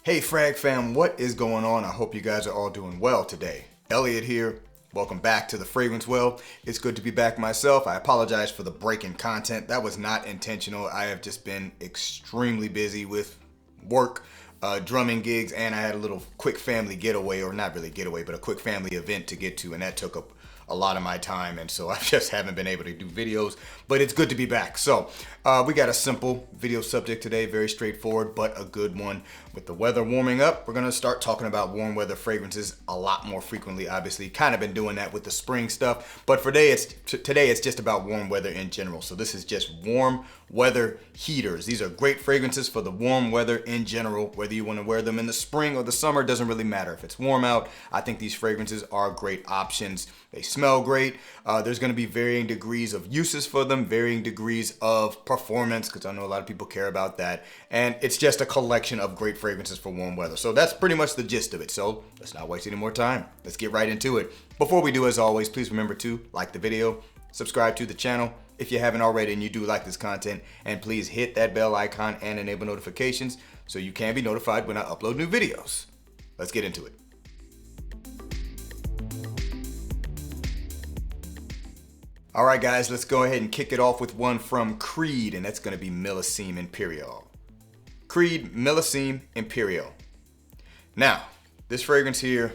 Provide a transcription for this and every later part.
Hey Frag fam, what is going on? I hope you guys are all doing well today. Elliot here. Welcome back to the Fragrance Well. It's good to be back myself. I apologize for the break in content. That was not intentional. I have just been extremely busy with work, drumming gigs, and I had a little quick family getaway, or not really getaway, but a quick family event to get to, and that took up a lot of my time, and so I just haven't been able to do videos, but it's good to be back. So we got a simple video subject today, very straightforward, but a good one. With the weather warming up, we're gonna start talking about warm weather fragrances a lot more frequently. Obviously, kind of been doing that with the spring stuff, but for today it's just about warm weather in general. So this is just warm weather heaters. These are great fragrances for the warm weather in general. Whether you want to wear them in the spring or the summer, doesn't really matter. If it's warm out, I think these fragrances are great options. They smell great. There's going to be varying degrees of uses for them, varying degrees of performance, because I know a lot of people care about that. And it's just a collection of great fragrances for warm weather. So that's pretty much the gist of it. So let's not waste any more time. Let's get right into it. Before we do, as always, please remember to like the video, subscribe to the channel if you haven't already and you do like this content, and please hit that bell icon and enable notifications so you can be notified when I upload new videos. Let's get into it. All right, guys, let's go ahead and kick it off with one from Creed, and that's going to be Millesime Imperial. Creed Millesime Imperial. Now, this fragrance here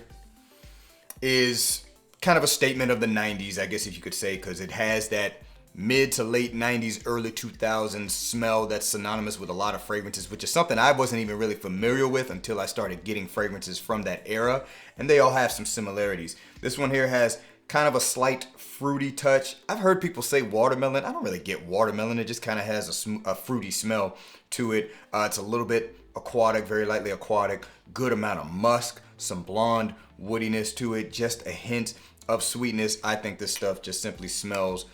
is kind of a statement of the 90s, I guess if you could say, because it has that mid to late 90s, early 2000s smell that's synonymous with a lot of fragrances, which is something I wasn't even really familiar with until I started getting fragrances from that era, and they all have some similarities. This one here has kind of a slight fruity touch. I've heard people say watermelon. I don't really get watermelon. It just kind of has a fruity smell to it. It's a little bit aquatic, very lightly aquatic, good amount of musk, some blonde woodiness to it, just a hint of sweetness. I think this stuff just simply smells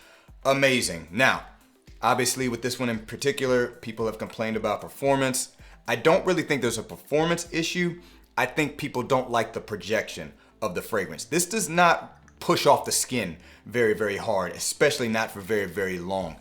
amazing. Now, obviously with this one in particular, people have complained about performance. I don't really think there's a performance issue. I think people don't like the projection of the fragrance. This does not push off the skin very, very hard, especially not for very, very long.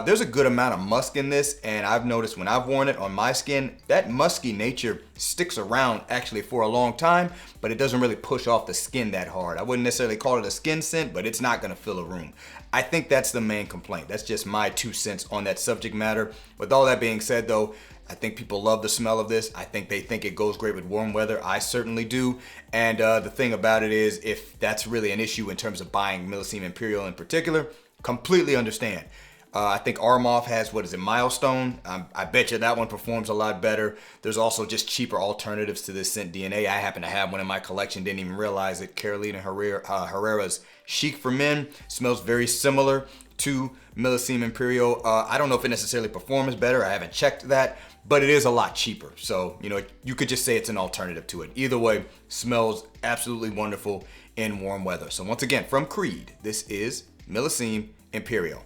There's a good amount of musk in this, and I've noticed when I've worn it on my skin, that musky nature sticks around actually for a long time, but it doesn't really push off the skin that hard. I wouldn't necessarily call it a skin scent, but it's not gonna fill a room. I think that's the main complaint. That's just my 2 cents on that subject matter. With all that being said though, I think people love the smell of this. I think they think it goes great with warm weather. I certainly do. And the thing about it is, if that's really an issue in terms of buying Millesime Imperial in particular, completely understand. I think Armov has, what is it, Milestone? I bet you that one performs a lot better. There's also just cheaper alternatives to this scent DNA. I happen to have one in my collection, didn't even realize it. Carolina Herrera's Chic for Men smells very similar to Millesime Imperial. I don't know if it necessarily performs better. I haven't checked that, but it is a lot cheaper. So, you know, you could just say it's an alternative to it. Either way, smells absolutely wonderful in warm weather. So once again, from Creed, this is Millesime Imperial.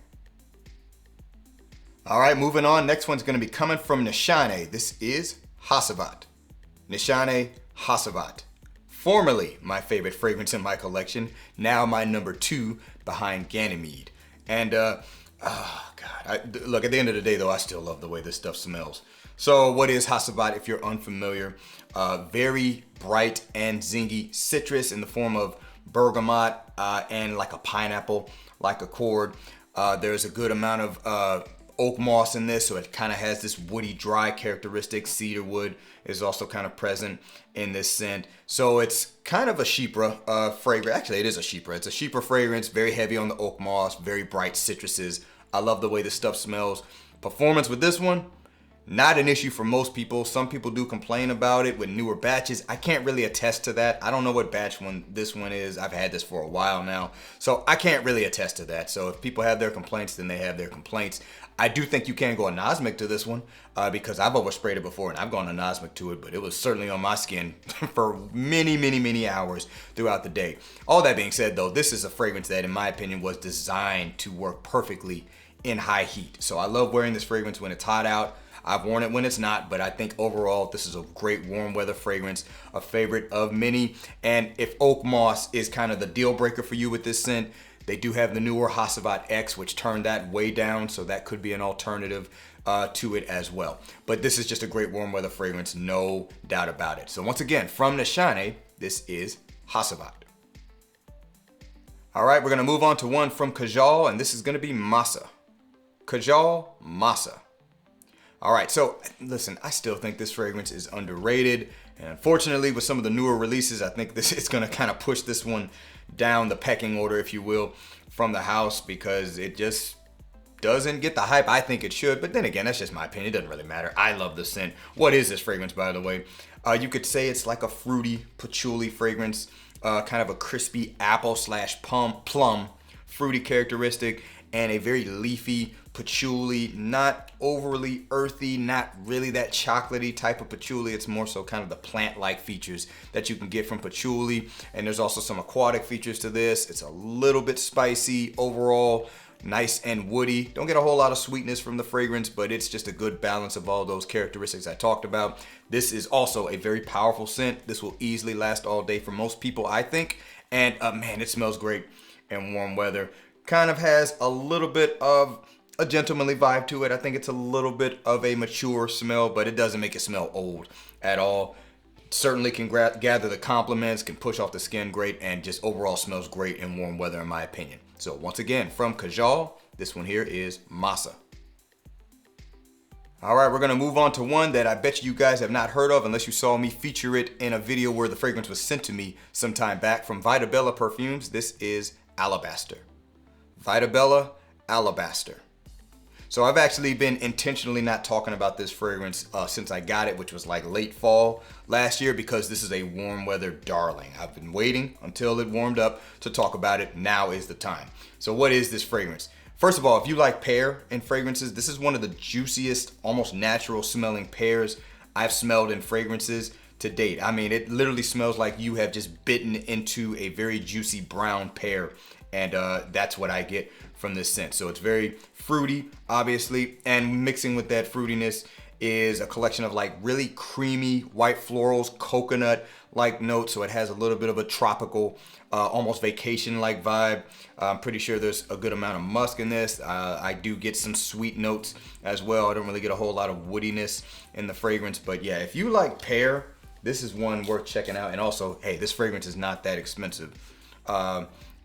All right, moving on. Next one's gonna be coming from Nishane. This is Hacivat. Nishane Hacivat. Formerly my favorite fragrance in my collection, now my number 2 behind Ganymede. And look, at the end of the day though, I still love the way this stuff smells. So what is Hacivat if you're unfamiliar? Very bright and zingy citrus in the form of bergamot and like a pineapple, like a chord. There's a good amount of oak moss in this, so it kind of has this woody, dry characteristic. Cedar wood is also kind of present in this scent. So it's kind of a chypre fragrance. Actually, it is a chypre. It's a chypre fragrance, very heavy on the oak moss, very bright citruses. I love the way this stuff smells. Performance with this one, not an issue for most people. Some people do complain about it with newer batches. I can't really attest to that. I don't know what batch this one is. I've had this for a while now, so I can't really attest to that. So if people have their complaints, then they have their complaints. I do think you can go anosmic to this one because I've oversprayed it before and I've gone anosmic to it, but it was certainly on my skin for many, many, many hours throughout the day. All that being said though, this is a fragrance that in my opinion was designed to work perfectly in high heat. So I love wearing this fragrance when it's hot out. I've worn it when it's not, but I think overall this is a great warm weather fragrance, a favorite of many. And if oak moss is kind of the deal breaker for you with this scent, they do have the newer Hacivat X, which turned that way down, so that could be an alternative. to it as well. But this is just a great warm weather fragrance, no doubt about it. So once again, from Nishane, this is Hacivat. All right, we're gonna move on to one from Kajal, and this is gonna be Masa. Kajal Masa. All right, so listen, I still think this fragrance is underrated. And unfortunately, with some of the newer releases, I think this is gonna kind of push this one down the pecking order, if you will, from the house, because it just doesn't get the hype I think it should. But then again, that's just my opinion. It doesn't really matter. I love the scent. What is this fragrance, by the way? You could say it's like a fruity patchouli fragrance, kind of a crispy apple / plum fruity characteristic, and a very leafy patchouli, not overly earthy, not really that chocolatey type of patchouli. It's more so kind of the plant-like features that you can get from patchouli. And there's also some aquatic features to this. It's a little bit spicy overall, nice and woody. Don't get a whole lot of sweetness from the fragrance, but it's just a good balance of all those characteristics I talked about. This is also a very powerful scent. This will easily last all day for most people, I think. And man, it smells great in warm weather. Kind of has a little bit of a gentlemanly vibe to it. I think it's a little bit of a mature smell, but it doesn't make it smell old at all. Certainly can gather the compliments, can push off the skin great, and just overall smells great in warm weather in my opinion. So once again, from Kajal, this one here is Masa. All right, we're gonna move on to one that I bet you guys have not heard of unless you saw me feature it in a video where the fragrance was sent to me some time back. From Vita Bella Perfumes, this is Alabaster. Vita Bella Alabaster. So I've actually been intentionally not talking about this fragrance since I got it, which was like late fall last year, because this is a warm weather darling. I've been waiting until it warmed up to talk about it. Now is the time. So what is this fragrance? First of all, if you like pear in fragrances, this is one of the juiciest, almost natural smelling pears I've smelled in fragrances to date. I mean, it literally smells like you have just bitten into a very juicy brown pear. And that's what I get from this scent. So it's very fruity, obviously, and mixing with that fruitiness is a collection of like really creamy white florals, coconut-like notes. So it has a little bit of a tropical, almost vacation-like vibe. I'm pretty sure there's a good amount of musk in this. I do get some sweet notes as well. I don't really get a whole lot of woodiness in the fragrance, but yeah, if you like pear, this is one worth checking out. And also, hey, this fragrance is not that expensive.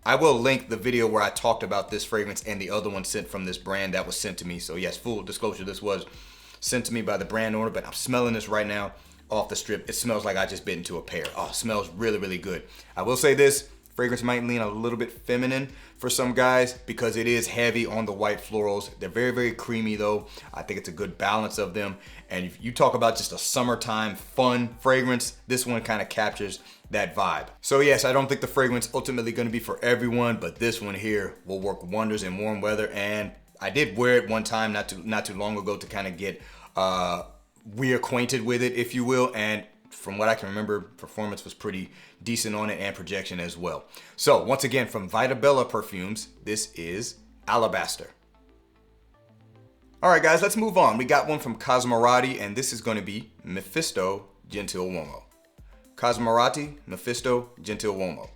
I will link the video where I talked about this fragrance and the other one sent from this brand that was sent to me. So yes, full disclosure, this was sent to me by the brand owner, but I'm smelling this right now off the strip. It smells like I just bit into a pear. Oh, it smells really, really good. I will say this, fragrance might lean a little bit feminine for some guys because it is heavy on the white florals. They're very, very creamy though. I think it's a good balance of them. And if you talk about just a summertime fun fragrance, this one kind of captures that vibe. So yes, I don't think the fragrance ultimately going to be for everyone, but this one here will work wonders in warm weather. And I did wear it one time not too long ago to kind of get reacquainted with it, if you will. And from what I can remember, performance was pretty decent on it and projection as well. So once again, from Vita Bella Perfumes, this is Alabaster. All right, guys, let's move on. We got one from Cosmorati, and this is going to be Mefisto Gentiluomo. Cosmorati, Mefisto Gentiluomo.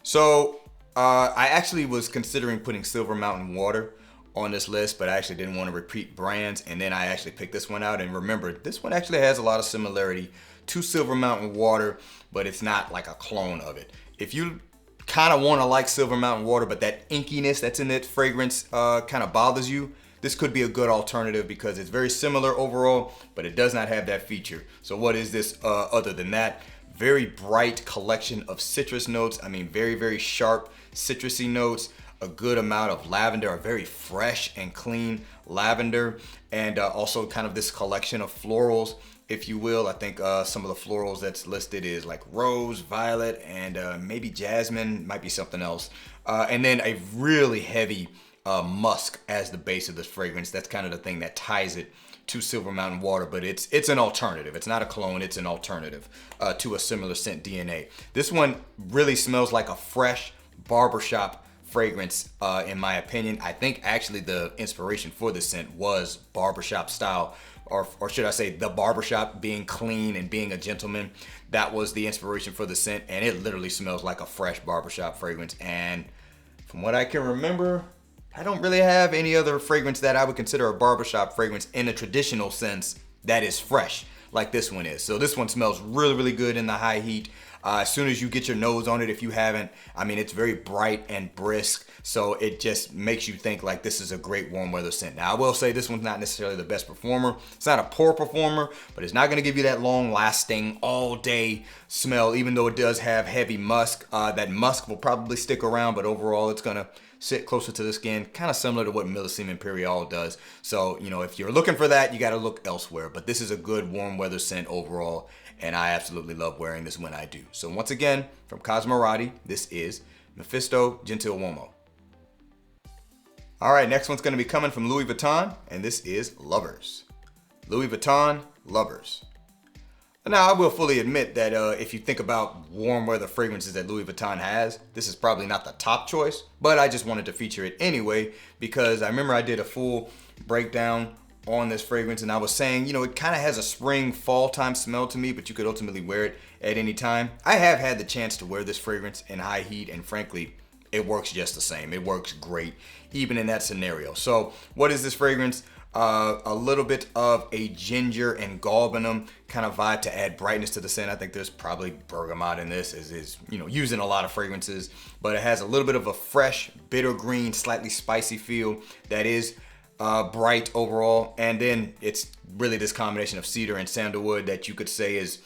So I actually was considering putting Silver Mountain Water on this list, but I actually didn't want to repeat brands, and then I actually picked this one out. And remember, this one actually has a lot of similarity to Silver Mountain Water, but it's not like a clone of it. If you kind of want to like Silver Mountain Water, but that inkiness that's in that fragrance kind of bothers you, this could be a good alternative because it's very similar overall, but it does not have that feature. So what is this other than that? Very bright collection of citrus notes. I mean, very, very sharp citrusy notes, a good amount of lavender, a very fresh and clean lavender, and also kind of this collection of florals, if you will. I think some of the florals that's listed is like rose, violet, and maybe jasmine, might be something else. And then a really heavy musk as the base of this fragrance. That's kind of the thing that ties it to Silver Mountain Water, but it's an alternative. It's not a clone, it's an alternative to a similar scent DNA. This one really smells like a fresh barbershop fragrance, in my opinion. I think actually the inspiration for this scent was barbershop style, or should I say the barbershop, being clean and being a gentleman. That was the inspiration for the scent, and it literally smells like a fresh barbershop fragrance. And from what I can remember, I don't really have any other fragrance that I would consider a barbershop fragrance in a traditional sense that is fresh like this one is. So this one smells really, really good in the high heat. As soon as you get your nose on it, if you haven't, I mean, it's very bright and brisk. So it just makes you think like this is a great warm weather scent. Now, I will say this one's not necessarily the best performer. It's not a poor performer, but it's not going to give you that long lasting all day smell, even though it does have heavy musk. That musk will probably stick around, but overall it's going to sit closer to the skin, kind of similar to what Millesime Imperial does. So, you know, if you're looking for that, you got to look elsewhere. But this is a good warm weather scent overall, and I absolutely love wearing this when I do. So once again, from Cosmorati, this is Mefisto Gentiluomo. All right, next one's going to be coming from Louis Vuitton, and this is Lovers. Louis Vuitton, Lovers. Now, I will fully admit that if you think about warm weather fragrances that Louis Vuitton has, this is probably not the top choice, but I just wanted to feature it anyway because I remember I did a full breakdown on this fragrance and I was saying, you know, it kind of has a spring fall time smell to me, but you could ultimately wear it at any time. I have had the chance to wear this fragrance in high heat, and frankly, it works just the same. It works great, even in that scenario. So what is this fragrance? A little bit of a ginger and galbanum kind of vibe to add brightness to the scent. I think there's probably bergamot in this, as is, you know, used in a lot of fragrances, but it has a little bit of a fresh, bitter green, slightly spicy feel that is bright overall. And then it's really this combination of cedar and sandalwood that you could say is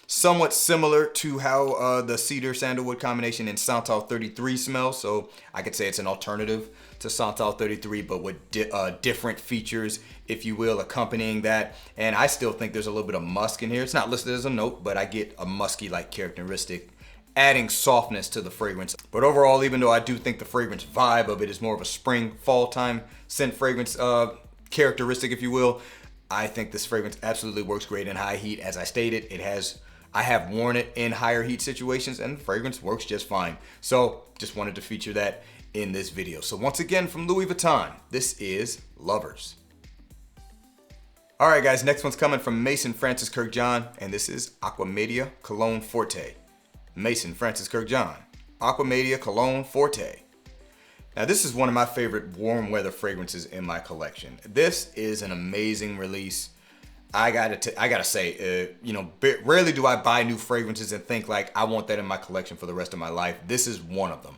somewhat similar to how the cedar sandalwood combination in Santal 33 smells. So I could say it's an alternative to Santal 33, but with different features, if you will, accompanying that. And I still think there's a little bit of musk in here. It's not listed as a note, but I get a musky-like characteristic, adding softness to the fragrance. But overall, even though I do think the fragrance vibe of it is more of a spring, fall time scent fragrance characteristic, if you will, I think this fragrance absolutely works great in high heat. As I stated, I have worn it in higher heat situations and the fragrance works just fine. So just wanted to feature that in this video. So once again, from Louis Vuitton, this is Lovers. All right, guys, next one's coming from Mason Francis Kirkjohn, and this is Aqua Media Cologne Forte. Mason Francis Kirkjohn, Aqua Media Cologne Forte. Now, this is one of my favorite warm weather fragrances in my collection. This is an amazing release. I gotta say, you know, rarely do I buy new fragrances and think like I want that in my collection for the rest of my life. This is one of them.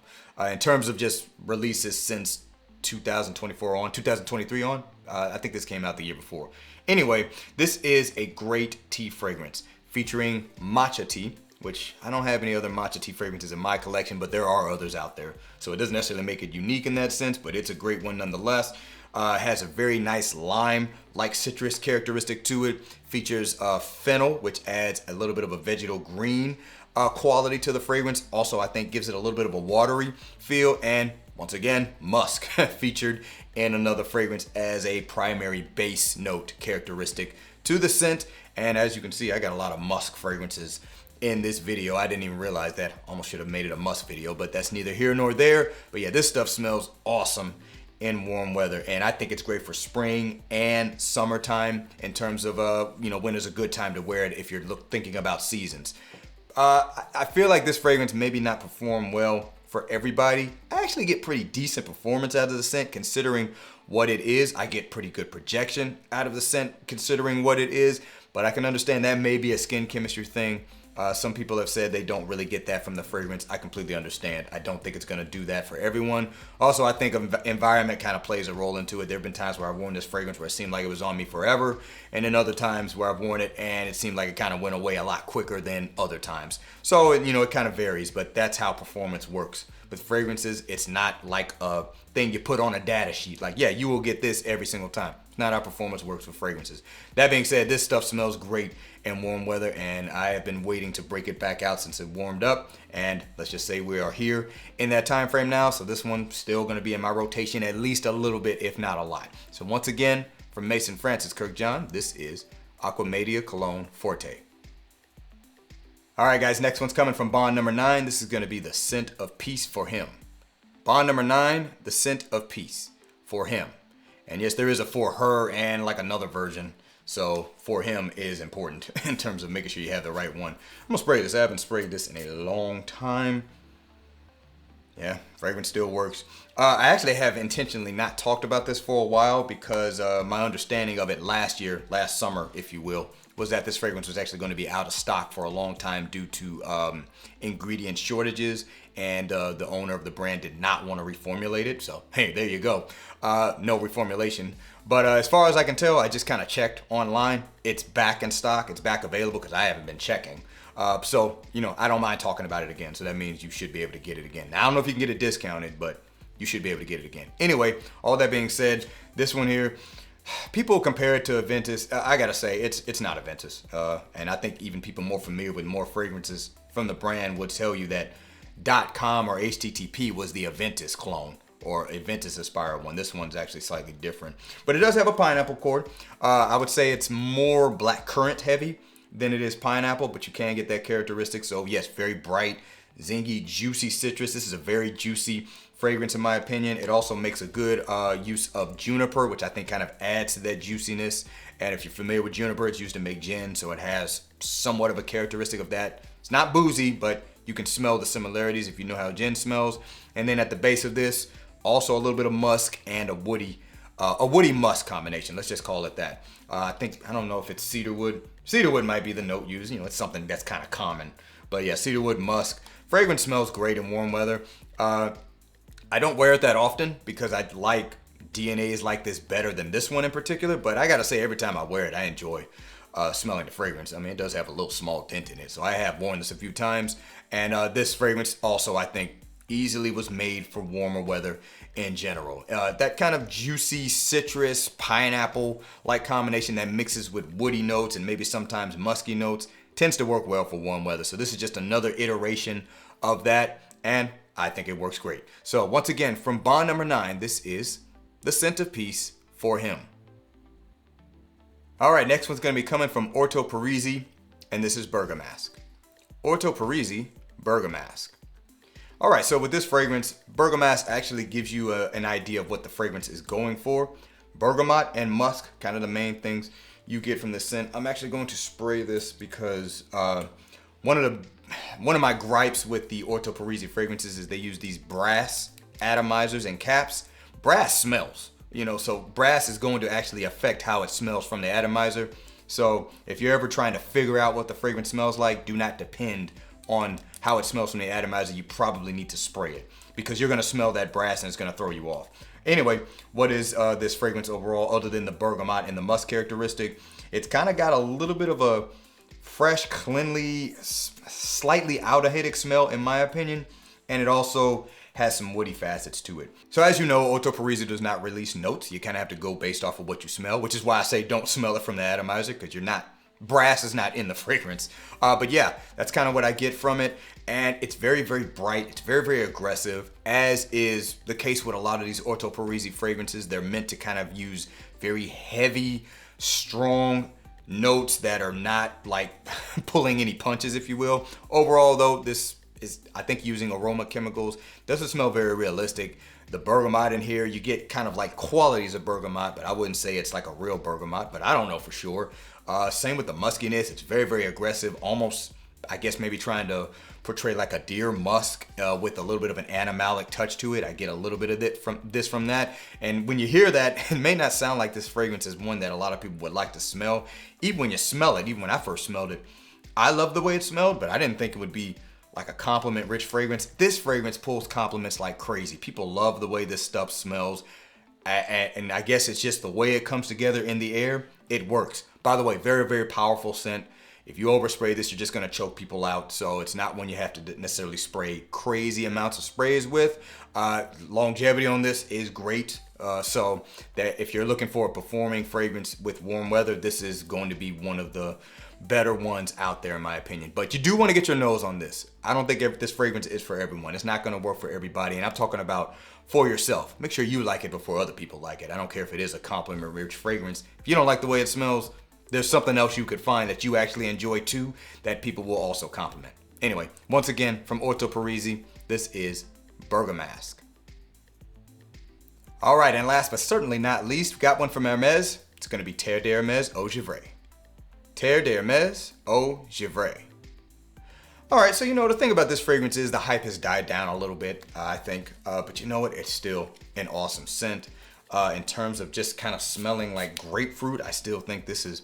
In terms of just releases since 2023 on, I think this came out the year before. Anyway, this is a great tea fragrance featuring matcha tea, which I don't have any other matcha tea fragrances in my collection, but there are others out there. So it doesn't necessarily make it unique in that sense, but it's a great one nonetheless. Has a very nice lime-like citrus characteristic to it. Features fennel, which adds a little bit of a vegetal green quality to the fragrance. Also, I think gives it a little bit of a watery feel. And once again, musk featured in another fragrance as a primary base note characteristic to the scent. And as you can see, I got a lot of musk fragrances in this video. I didn't even realize that. Almost should have made it a musk video, but that's neither here nor there. But yeah, this stuff smells awesome in warm weather, and I think it's great for spring and summertime in terms of you know, when is a good time to wear it if you're thinking about seasons. I feel like this fragrance maybe not perform well for everybody. I actually get pretty decent performance out of the scent considering what it is. I get pretty good projection out of the scent considering what it is, but I can understand that may be a skin chemistry thing. Some people have said they don't really get that from the fragrance. I completely understand. I don't think it's going to do that for everyone. Also, I think environment kind of plays a role into it. There have been times where I've worn this fragrance where it seemed like it was on me forever, and then other times where I've worn it and it seemed like it kind of went away a lot quicker than other times. So, you know, it kind of varies, but that's how performance works. With fragrances, it's not like a thing you put on a data sheet. Like, yeah, you will get this every single time. It's not how performance works with fragrances. That being said, this stuff smells great in warm weather, and I have been waiting to break it back out since it warmed up. And let's just say we are here in that time frame now. So this one's still going to be in my rotation at least a little bit, if not a lot. So once again, from Mason Francis Kirkjohn, this is Aqua Media Cologne Forte. All right, guys, next one's coming from Bond number 9. This is going to be the scent of peace for him. Bond number 9, the scent of peace for him. And yes, there is a for her and like another version. So for him is important in terms of making sure you have the right one. I'm gonna spray this. I haven't sprayed this in a long time. Yeah, fragrance still works. I actually have intentionally not talked about this for a while because my understanding of it last summer, if you will, was that this fragrance was actually going to be out of stock for a long time due to ingredient shortages, and the owner of the brand did not want to reformulate it. So, hey, there you go. No reformulation. But as far as I can tell, I just kind of checked online. It's back in stock. It's back available because I haven't been checking. So, I don't mind talking about it again. So that means you should be able to get it again. Now, I don't know if you can get it discounted, but you should be able to get it again. Anyway, all that being said, this one here, people compare it to Aventus. I gotta say, it's not Aventus. And I think even people more familiar with more fragrances from the brand would tell you that .com or HTTP was the Aventus clone, or Aventus inspired one. This one's actually slightly different, but it does have a pineapple core. I would say it's more black currant heavy than it is pineapple, but you can get that characteristic. So yes, very bright, zingy, juicy citrus. This is a very juicy fragrance in my opinion. It also makes a good use of juniper, which I think kind of adds to that juiciness. And if you're familiar with juniper, it's used to make gin, so it has somewhat of a characteristic of that. It's not boozy, but you can smell the similarities if you know how gin smells. And then at the base of this, also a little bit of musk and a woody musk combination. Let's just call it that. I don't know if it's cedarwood. Cedarwood might be the note used. It's something that's kind of common. But yeah, cedarwood, musk. Fragrance smells great in warm weather. I don't wear it that often because I like DNAs like this better than this one in particular. But I gotta say, every time I wear it, I enjoy smelling the fragrance. I mean, it does have a little small dent in it. So I have worn this a few times. And this fragrance also, I think, easily was made for warmer weather in general. That kind of juicy citrus, pineapple-like combination that mixes with woody notes and maybe sometimes musky notes tends to work well for warm weather. So this is just another iteration of that, and I think it works great. So once again, from Bond number 9, this is the scent of peace for him. All right, next one's going to be coming from Orto Parisi, and this is Bergamask. Orto Parisi, Bergamask. All right, so with this fragrance, Bergamask actually gives you an idea of what the fragrance is going for. Bergamot and musk, kind of the main things you get from this scent. I'm actually going to spray this because one of my gripes with the Orto Parisi fragrances is they use these brass atomizers and caps. Brass smells, so brass is going to actually affect how it smells from the atomizer. So if you're ever trying to figure out what the fragrance smells like, do not depend on how it smells from the atomizer. You probably need to spray it because you're going to smell that brass and it's going to throw you off. Anyway, what is this fragrance overall other than the bergamot and the musk characteristic? It's kind of got a little bit of a fresh, cleanly, slightly aldehydic smell in my opinion, and it also has some woody facets to it. So as you know, Orto Parisi does not release notes. You kind of have to go based off of what you smell, which is why I say don't smell it from the atomizer, because brass is not in the fragrance. But yeah, that's kind of what I get from it. And it's very, very bright. It's very, very aggressive, as is the case with a lot of these Orto Parisi fragrances. They're meant to kind of use very heavy, strong notes that are not like pulling any punches, if you will. Overall though, this is, I think, using aroma chemicals. Doesn't smell very realistic. The bergamot in here, you get kind of like qualities of bergamot, but I wouldn't say it's like a real bergamot, but I don't know for sure. Same with the muskiness. It's very, very aggressive. Almost, I guess, maybe trying to portray like a deer musk with a little bit of an animalic touch to it. I get a little bit of it from that. And when you hear that, it may not sound like this fragrance is one that a lot of people would like to smell. Even when you smell it, even when I first smelled it, I loved the way it smelled, but I didn't think it would be like a compliment rich fragrance. This fragrance pulls compliments like crazy. People love the way this stuff smells. And I guess it's just the way it comes together in the air. It works. By the way, very, very powerful scent. If you overspray this, you're just going to choke people out. So it's not one you have to necessarily spray crazy amounts of sprays with. Longevity on this is great. So that if you're looking for a performing fragrance with warm weather, this is going to be one of the better ones out there in my opinion. But you do want to get your nose on this. I don't think this fragrance is for everyone. It's not going to work for everybody. And I'm talking about for yourself. Make sure you like it before other people like it. I don't care if it is a compliment rich fragrance. If you don't like the way it smells, there's something else you could find that you actually enjoy too that people will also compliment. Anyway, once again, from Orto Parisi, this is Bergamask. All right, and last but certainly not least, we got one from Hermes. It's going to be Terre d'Hermes Eau Givree. Terre d'Hermes Eau Givree. All right, so the thing about this fragrance is the hype has died down a little bit, I think. But you know what? It's still an awesome scent. In terms of just kind of smelling like grapefruit, I still think this is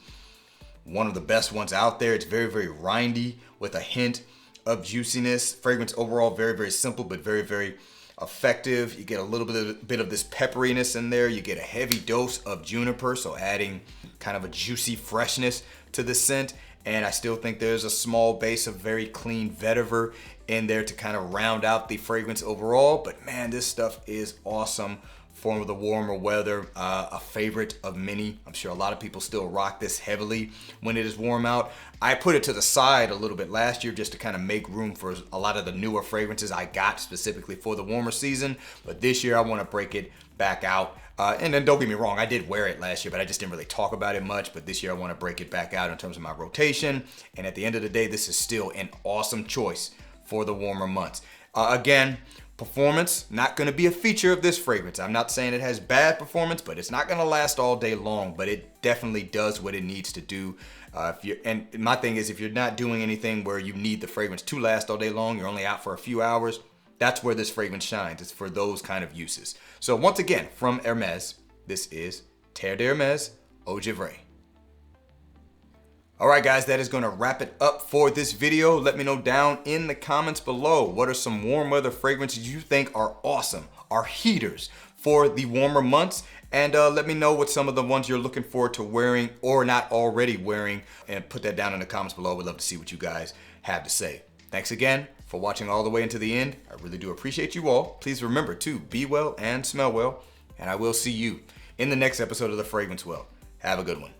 one of the best ones out there. It's very, very rindy with a hint of juiciness. Fragrance overall, very, very simple, but very, very effective. You get a little bit of this pepperiness in there. You get a heavy dose of juniper, so adding kind of a juicy freshness to the scent. And I still think there's a small base of very clean vetiver in there to kind of round out the fragrance overall. But man, this stuff is awesome for the warmer weather. A favorite of many. I'm sure a lot of people still rock this heavily when it is warm out. I put it to the side a little bit last year just to kind of make room for a lot of the newer fragrances I got specifically for the warmer season. But this year I want to break it back out. And then don't get me wrong, I did wear it last year, but I just didn't really talk about it much. But this year I want to break it back out in terms of my rotation. And at the end of the day, this is still an awesome choice for the warmer months. Again, performance, not going to be a feature of this fragrance. I'm not saying it has bad performance, but it's not going to last all day long. But it definitely does what it needs to do. And my thing is, if you're not doing anything where you need the fragrance to last all day long, you're only out for a few hours, that's where this fragrance shines. It's for those kind of uses. So once again, from Hermès, this is Terre d'Hermès Eau Givree. All right, guys, that is going to wrap it up for this video. Let me know down in the comments below, what are some warm weather fragrances you think are awesome, are heaters for the warmer months? And let me know what some of the ones you're looking forward to wearing or not already wearing, and put that down in the comments below. We'd love to see what you guys have to say. Thanks again for watching all the way into the end. I really do appreciate you all. Please remember to be well and smell well, and I will see you in the next episode of The Fragrance Well. Have a good one.